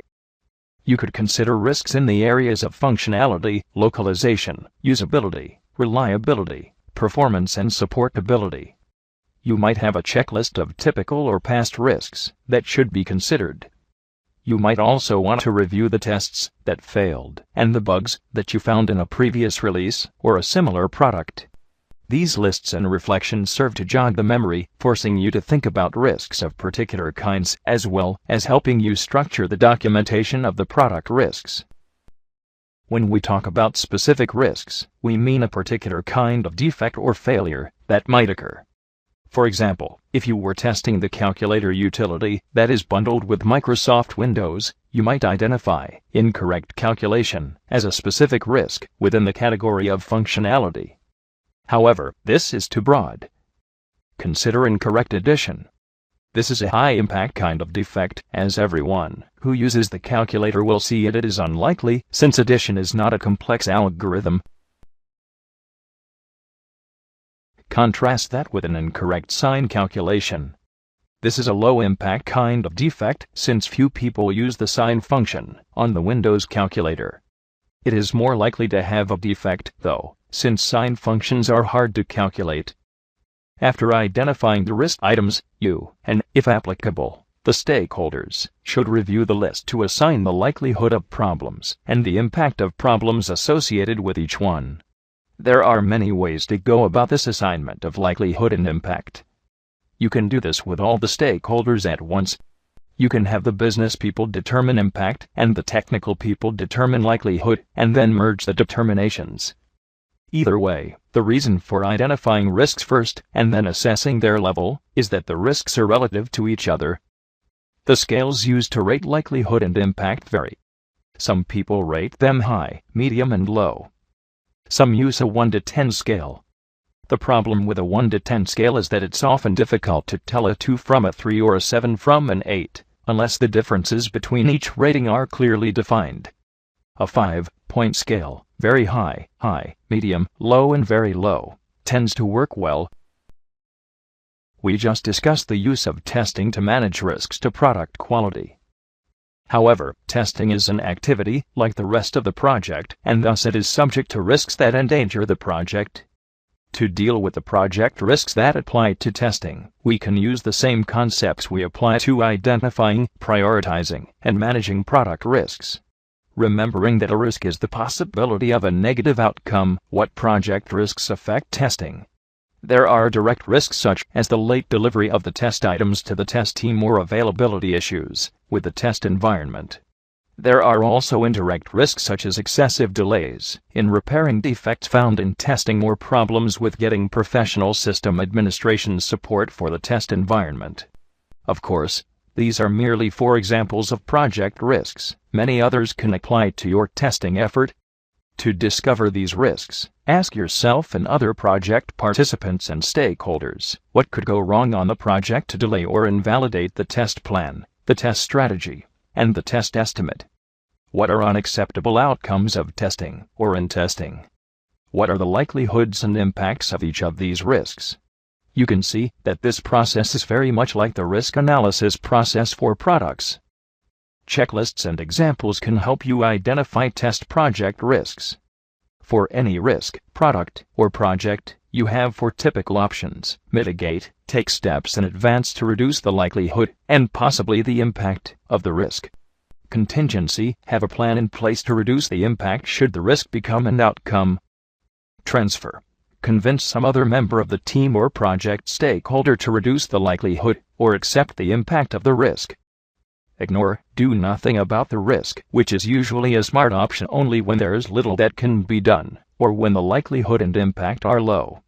You could consider risks in the areas of functionality, localization, usability, reliability, performance, and supportability. You might have a checklist of typical or past risks that should be considered. You might also want to review the tests that failed and the bugs that you found in a previous release or a similar product. These lists and reflections serve to jog the memory, forcing you to think about risks of particular kinds, as well as helping you structure the documentation of the product risks. When we talk about specific risks, we mean a particular kind of defect or failure that might occur. For example, if you were testing the calculator utility that is bundled with Microsoft Windows, you might identify incorrect calculation as a specific risk within the category of functionality. However, this is too broad. Consider incorrect addition. This is a high-impact kind of defect, as everyone who uses the calculator will see it is unlikely, since addition is not a complex algorithm. Contrast that with an incorrect sign calculation. This is a low-impact kind of defect, since few people use the sign function on the Windows calculator. It is more likely to have a defect, though, since sign functions are hard to calculate. After identifying the risk items, you, and if applicable, the stakeholders, should review the list to assign the likelihood of problems and the impact of problems associated with each one. There are many ways to go about this assignment of likelihood and impact. You can do this with all the stakeholders at once. You can have the business people determine impact and the technical people determine likelihood, and then merge the determinations. Either way, the reason for identifying risks first and then assessing their level is that the risks are relative to each other. The scales used to rate likelihood and impact vary. Some people rate them high, medium, and low. Some use a 1 to 10 scale. The problem with a 1 to 10 scale is that it's often difficult to tell a 2 from a 3 or a 7 from an 8, unless the differences between each rating are clearly defined. A 5-point scale, very high, high, medium, low and very low, tends to work well. We just discussed the use of testing to manage risks to product quality. However, testing is an activity like the rest of the project, and thus it is subject to risks that endanger the project. To deal with the project risks that apply to testing, we can use the same concepts we apply to identifying, prioritizing, and managing product risks. Remembering that a risk is the possibility of a negative outcome, what project risks affect testing? There are direct risks such as the late delivery of the test items to the test team or availability issues with the test environment. There are also indirect risks such as excessive delays in repairing defects found in testing or problems with getting professional system administration support for the test environment. Of course, these are merely 4 examples of project risks. Many others can apply to your testing effort. To discover these risks, ask yourself and other project participants and stakeholders, what could go wrong on the project to delay or invalidate the test plan, the test strategy, and the test estimate? What are unacceptable outcomes of testing or in testing? What are the likelihoods and impacts of each of these risks? You can see that this process is very much like the risk analysis process for products. Checklists and examples can help you identify test project risks. For any risk, product, or project, you have 4 typical options: mitigate, take steps in advance to reduce the likelihood and possibly the impact of the risk. Contingency, have a plan in place to reduce the impact should the risk become an outcome. Transfer, convince some other member of the team or project stakeholder to reduce the likelihood or accept the impact of the risk. Ignore, do nothing about the risk, which is usually a smart option only when there is little that can be done, or when the likelihood and impact are low.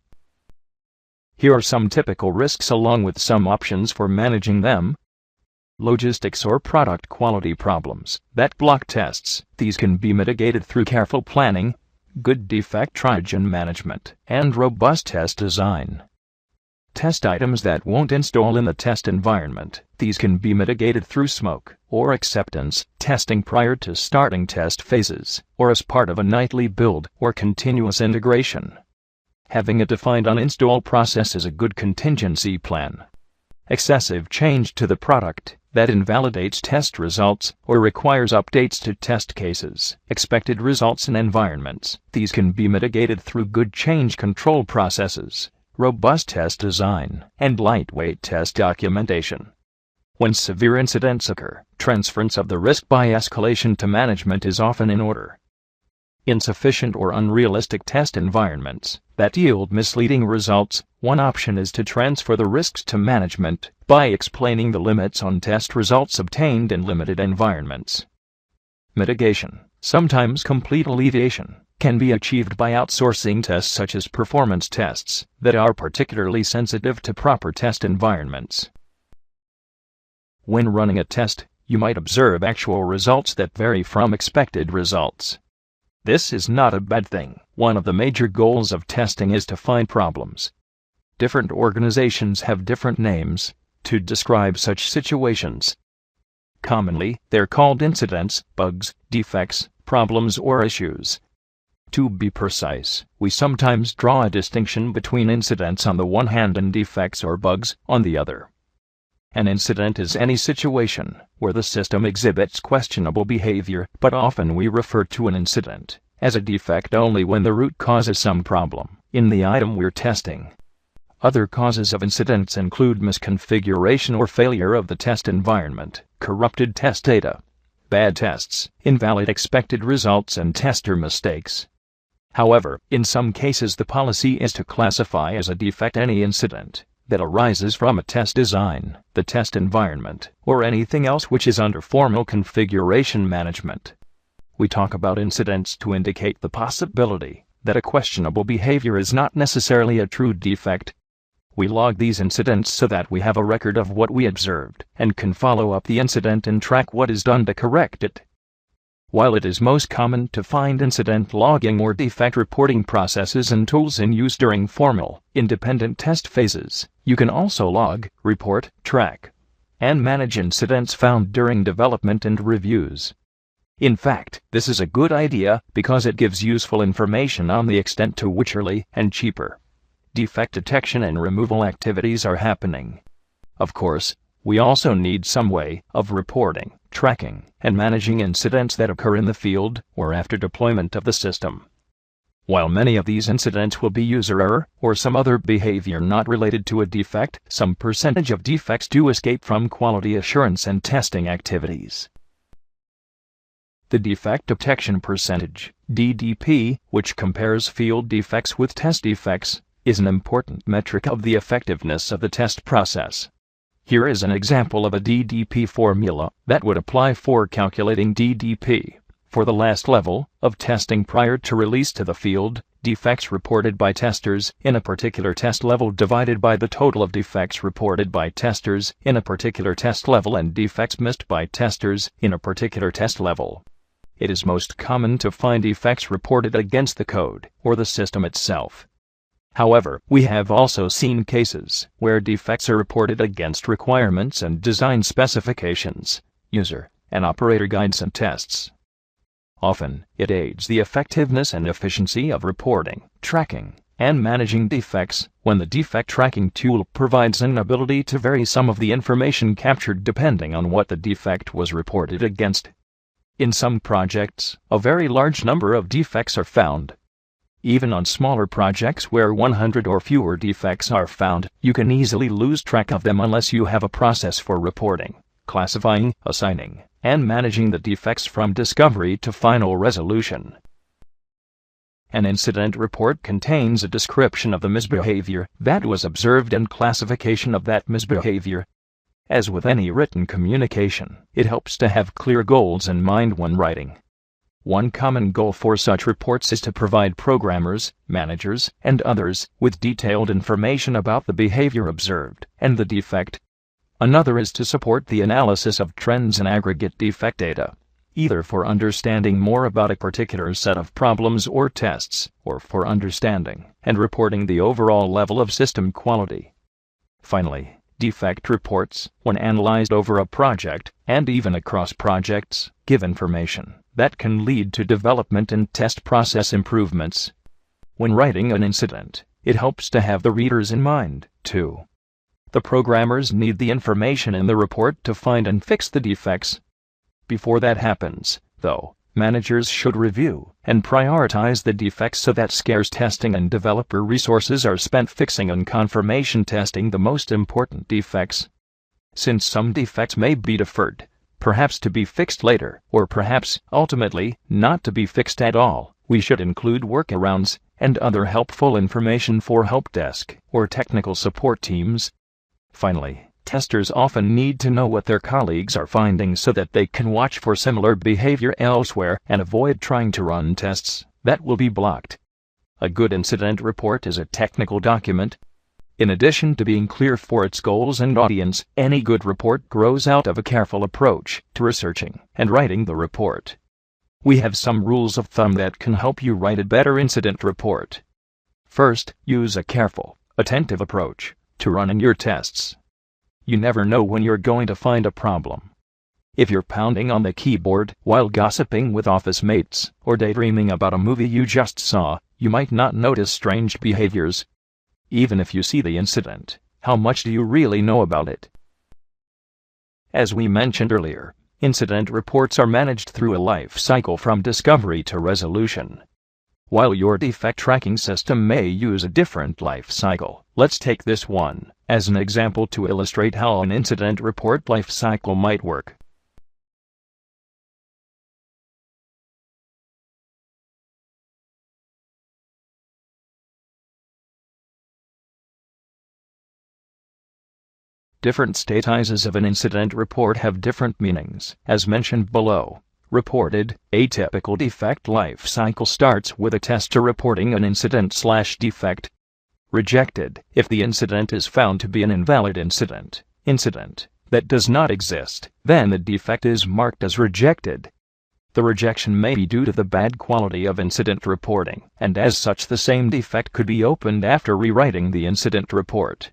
Here are some typical risks along with some options for managing them. Logistics or product quality problems that block tests. These can be mitigated through careful planning, good defect triage and management, and robust test design. Test items that won't install in the test environment. These can be mitigated through smoke or acceptance testing prior to starting test phases, or as part of a nightly build or continuous integration. Having a defined uninstall process is a good contingency plan. Excessive change to the product that invalidates test results or requires updates to test cases, expected results and environments. These can be mitigated through good change control processes, robust test design, and lightweight test documentation. When severe incidents occur, transference of the risk by escalation to management is often in order. Insufficient or unrealistic test environments that yield misleading results. One option is to transfer the risks to management by explaining the limits on test results obtained in limited environments. Mitigation, sometimes complete alleviation, can be achieved by outsourcing tests such as performance tests that are particularly sensitive to proper test environments. When running a test, you might observe actual results that vary from expected results. This is not a bad thing. One of the major goals of testing is to find problems. Different organizations have different names to describe such situations. Commonly, they're called incidents, bugs, defects, problems, or issues. To be precise, we sometimes draw a distinction between incidents on the one hand and defects or bugs on the other. An incident is any situation where the system exhibits questionable behavior, but often we refer to an incident as a defect only when the root cause is some problem in the item we're testing. Other causes of incidents include misconfiguration or failure of the test environment, corrupted test data, bad tests, invalid expected results, and tester mistakes. However, in some cases the policy is to classify as a defect any incident that arises from a test design, the test environment, or anything else which is under formal configuration management. We talk about incidents to indicate the possibility that a questionable behavior is not necessarily a true defect. We log these incidents so that we have a record of what we observed and can follow up the incident and track what is done to correct it. While it is most common to find incident logging or defect reporting processes and tools in use during formal, independent test phases, you can also log, report, track, and manage incidents found during development and reviews. In fact, this is a good idea because it gives useful information on the extent to which early and cheaper defect detection and removal activities are happening. Of course, we also need some way of reporting, tracking, and managing incidents that occur in the field or after deployment of the system. While many of these incidents will be user error or some other behavior not related to a defect, some percentage of defects do escape from quality assurance and testing activities. The defect detection percentage, DDP, which compares field defects with test defects, is an important metric of the effectiveness of the test process. Here is an example of a DDP formula that would apply for calculating DDP. For the last level of testing prior to release to the field, defects reported by testers in a particular test level divided by the total of defects reported by testers in a particular test level and defects missed by testers in a particular test level. It is most common to find defects reported against the code or the system itself. However, we have also seen cases where defects are reported against requirements and design specifications, user and operator guides and tests. Often, it aids the effectiveness and efficiency of reporting, tracking, and managing defects when the defect tracking tool provides an ability to vary some of the information captured depending on what the defect was reported against. In some projects, a very large number of defects are found. Even on smaller projects where 100 or fewer defects are found, you can easily lose track of them unless you have a process for reporting, classifying, assigning, and managing the defects from discovery to final resolution. An incident report contains a description of the misbehavior that was observed and classification of that misbehavior. As with any written communication, it helps to have clear goals in mind when writing. One common goal for such reports is to provide programmers, managers, and others with detailed information about the behavior observed and the defect. Another is to support the analysis of trends in aggregate defect data, either for understanding more about a particular set of problems or tests, or for understanding and reporting the overall level of system quality. Finally, defect reports, when analyzed over a project, and even across projects, give information that can lead to development and test process improvements. When writing an incident, it helps to have the readers in mind, too. The programmers need the information in the report to find and fix the defects. Before that happens, though, managers should review and prioritize the defects so that scarce testing and developer resources are spent fixing and confirmation testing the most important defects. Since some defects may be deferred, perhaps to be fixed later, or perhaps, ultimately, not to be fixed at all, we should include workarounds and other helpful information for help desk or technical support teams. Finally, testers often need to know what their colleagues are finding so that they can watch for similar behavior elsewhere and avoid trying to run tests that will be blocked. A good incident report is a technical document. In addition to being clear for its goals and audience, any good report grows out of a careful approach to researching and writing the report. We have some rules of thumb that can help you write a better incident report. First, use a careful, attentive approach to running your tests. You never know when you're going to find a problem. If you're pounding on the keyboard while gossiping with office mates or daydreaming about a movie you just saw, you might not notice strange behaviors. Even if you see the incident, how much do you really know about it? As we mentioned earlier, incident reports are managed through a life cycle from discovery to resolution. While your defect tracking system may use a different life cycle, let's take this one as an example to illustrate how an incident report life cycle might work. Different statuses of an incident report have different meanings, as mentioned below. Reported, a typical defect life cycle starts with a tester reporting an incident/defect. Rejected, if the incident is found to be an invalid incident that does not exist, then the defect is marked as rejected. The rejection may be due to the bad quality of incident reporting, and as such the same defect could be opened after rewriting the incident report.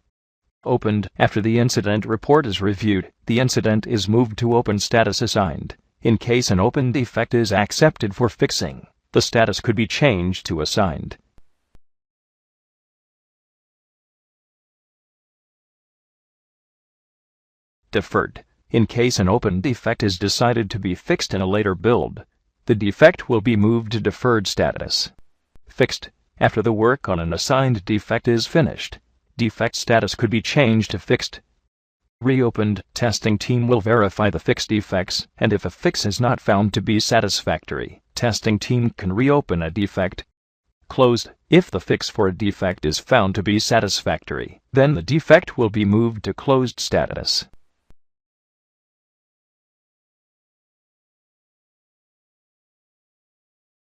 Opened after the incident report is reviewed, the incident is moved to open status assigned. In case an open defect is accepted for fixing, the status could be changed to assigned. Deferred. In case an open defect is decided to be fixed in a later build, the defect will be moved to deferred status. Fixed. After the work on an assigned defect is finished, defect status could be changed to fixed. Reopened. Testing team will verify the fixed defects, and if a fix is not found to be satisfactory, testing team can reopen a defect. Closed. If the fix for a defect is found to be satisfactory, then the defect will be moved to closed status.